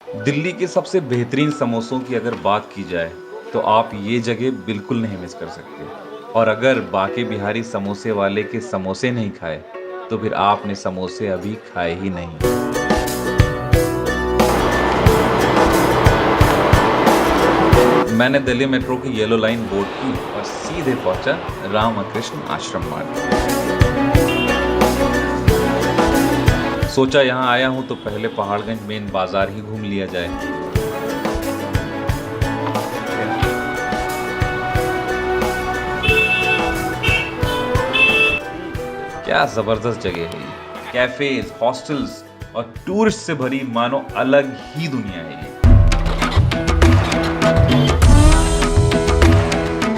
दिल्ली के सबसे बेहतरीन समोसों की अगर बात की जाए तो आप ये जगह बिल्कुल नहीं मिस कर सकते। और अगर बाके बिहारी समोसे वाले के समोसे नहीं खाए तो फिर आपने समोसे अभी खाए ही नहीं। मैंने दिल्ली मेट्रो की येलो लाइन बोर्ड की और सीधे पहुंचा रामकृष्ण आश्रम मार्ग। सोचा यहाँ आया हूँ तो पहले पहाड़गंज मेन बाजार ही घूम लिया जाए। क्या जबरदस्त जगह है ये। कैफेज, हॉस्टल्स और टूरिस्ट से भरी मानो अलग ही दुनिया है ये।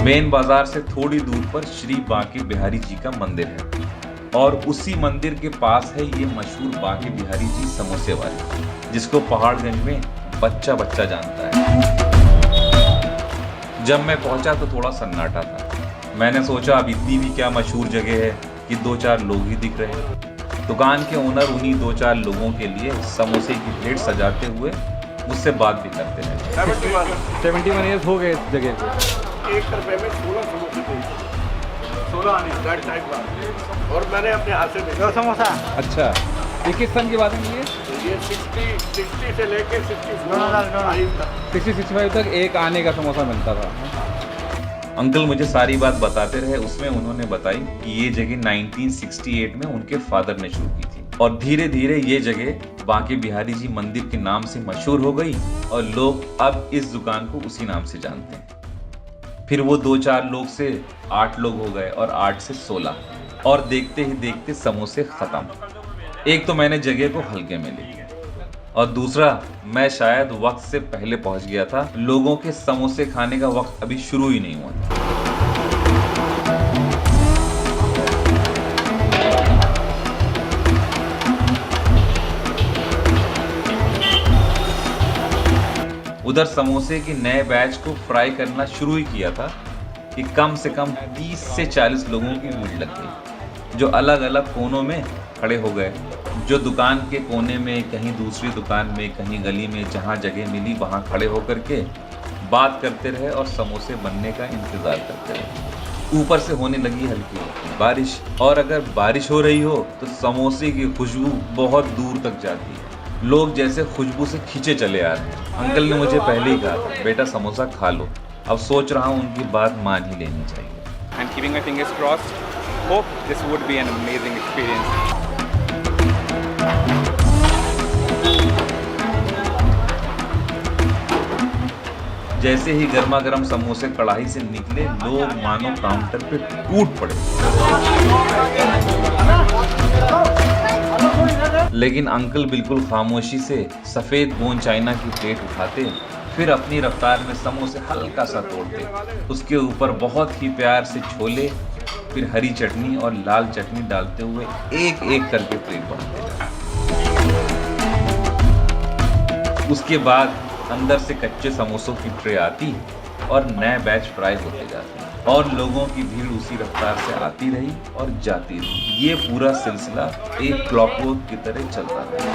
मेन बाजार से थोड़ी दूर पर श्री बांके बिहारी जी का मंदिर है और उसी मंदिर के पास है ये मशहूर बांके बिहारी जी समोसे वाले, जिसको पहाड़गंज में बच्चा बच्चा जानता है। जब मैं पहुंचा तो थोड़ा सन्नाटा था। मैंने सोचा अब इतनी भी क्या मशहूर जगह है कि 2-4 लोग ही दिख रहे हैं। दुकान के ओनर उन्हीं 2-4 लोगों के लिए समोसे की प्लेट सजाते हुए मुझसे बात भी करते रहे। 71 ईयर्स हो गए इस जगह को। एक रुपए में 16 समोसे थे, 16 आने दैट टाइप का, और मैंने अपने हाथ से देखा समोसा। अच्छा, ये किस सन की बात है ये 60 से लेके 65 तक एक आने का समोसा मिलता था। अंकल मुझे सारी बात बताते रहे। उसमें उन्होंने बताई कि ये जगह 1968 में उनके फादर ने शुरू की थी और धीरे धीरे ये जगह बांके बिहारी जी मंदिर के नाम से मशहूर हो गई और लोग अब इस दुकान को उसी नाम से जानते हैं। फिर वो 2-4 लोग से 8 लोग हो गए और 8 से 16 और देखते ही देखते समोसे खत्म। एक तो मैंने जगह को हल्के में ले लिया और दूसरा मैं शायद वक्त से पहले पहुंच गया था। लोगों के समोसे खाने का वक्त अभी शुरू ही नहीं हुआ था। उधर समोसे के नए बैच को फ्राई करना शुरू ही किया था कि कम से कम 30 से 40 लोगों की भीड़ लग गई, जो अलग अलग कोनों में खड़े हो गए। जो दुकान के कोने में, कहीं दूसरी दुकान में, कहीं गली में, जहां जगह मिली वहां खड़े होकर के बात करते रहे और समोसे बनने का इंतजार करते रहे। ऊपर से होने लगी हल्की हल्की बारिश और अगर बारिश हो रही हो तो समोसे की खुशबू बहुत दूर तक जाती है। लोग जैसे खुशबू से खींचे चले आ रहे हैं। अंकल ने मुझे पहले ही कहा था, बेटा समोसा खा लो। अब सोच रहा हूँ उनकी बात मान ही लेनी चाहिए। I'm keeping my fingers crossed. Hope this would be an amazing experience. जैसे ही गर्मा गर्म समोसे कढ़ाई से निकले, लोग मानो काउंटर पे टूट पड़े। लेकिन अंकल बिल्कुल खामोशी से सफेद बोन चाइना की प्लेट उठाते, फिर अपनी रफ्तार में समोसे हल्का सा तोड़ते, उसके ऊपर बहुत ही प्यार से छोले, फिर हरी चटनी और लाल चटनी डालते हुए एक एक करके प्लेट भरते। उसके बाद अंदर से कच्चे समोसों की ट्रे आती और नए बैच फ्राई होते जाते और लोगों की भीड़ उसी रफ्तार से आती रही और जाती रही। ये पूरा सिलसिला एक क्लॉकवर्क की तरह चलता रहा।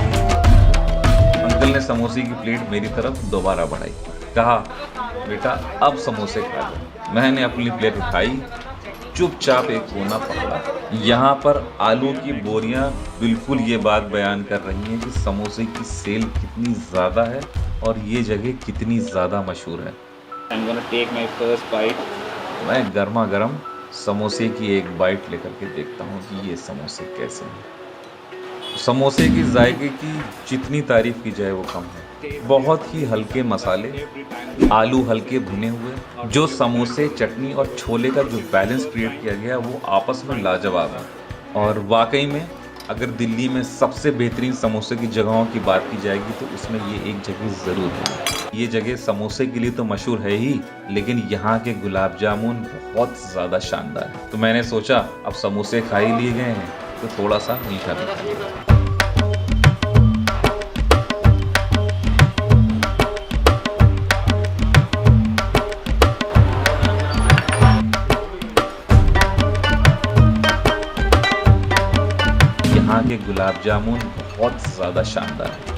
अंकल ने समोसे की प्लेट मेरी तरफ दोबारा बढ़ाई, कहा, बेटा अब समोसे खा लो। मैंने अपनी प्लेट उठाई, चुपचाप एक कोना पकड़ा। यहाँ पर आलू की बोरियां बिल्कुल ये बात बयान कर रही हैं कि समोसे की सेल कितनी ज़्यादा है और ये जगह कितनी ज़्यादा मशहूर है। I'm gonna take my first bite. मैं गर्मा गर्म समोसे की एक बाइट लेकर के देखता हूँ कि ये समोसे कैसे हैं। समोसे की जायके की जितनी तारीफ की जाए वो कम है। बहुत ही हल्के मसाले, आलू हल्के भुने हुए, जो समोसे, चटनी और छोले का जो बैलेंस क्रिएट किया गया वो आपस में लाजवाब है। और वाकई में अगर दिल्ली में सबसे बेहतरीन समोसे की जगहों की बात की जाएगी तो उसमें ये एक जगह ज़रूर है। ये जगह समोसे के लिए तो मशहूर है ही, लेकिन यहाँ के गुलाब जामुन बहुत ज़्यादा शानदार है। तो मैंने सोचा अब समोसे खा ही लिए गए हैं तो थोड़ा सा मीठा भी खा लिया। यहाँ के गुलाब जामुन बहुत ज़्यादा शानदार है।